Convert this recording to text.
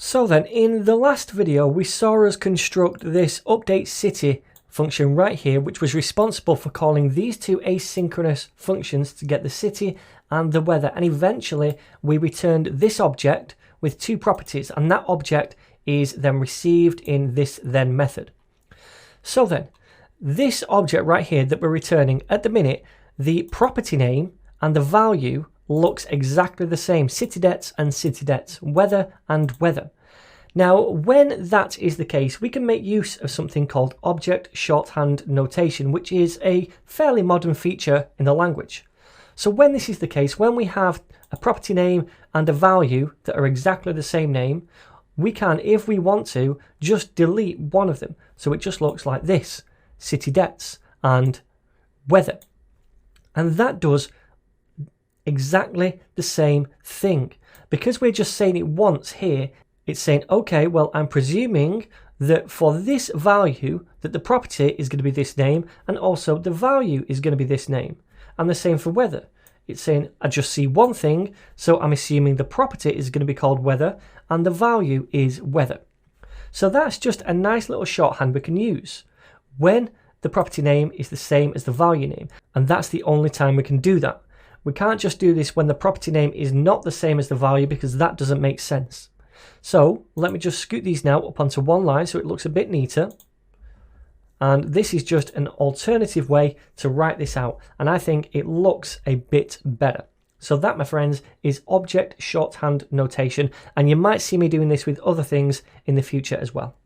So then, in the last video, we saw us construct this update city function right here, which was responsible for calling these two asynchronous functions to get the city and the weather. And eventually we returned this object with two properties, and that object is then received in this then method. So then, this object right here that we're returning at the minute, the property name and the value looks exactly the same. City debts and city debts, weather and weather. Now, when that is the case, we can make use of something called object shorthand notation, which is a fairly modern feature in the language. So when this is the case, when we have a property name and a value that are exactly the same name, we can, if we want to, just delete one of them. So it just looks like this, city debts and weather. And that does exactly the same thing. Because we're just saying it once here, it's saying, okay, well, I'm presuming that for this value, that the property is going to be this name, and also the value is going to be this name. And the same for weather. It's saying, I just see one thing, so I'm assuming the property is going to be called weather, and the value is weather. So that's just a nice little shorthand we can use when the property name is the same as the value name. And that's the only time we can do that. We can't just do this when the property name is not the same as the value, because that doesn't make sense. So let me just scoot these now up onto one line so it looks a bit neater. And this is just an alternative way to write this out. And I think it looks a bit better. So that, my friends, is object shorthand notation. And you might see me doing this with other things in the future as well.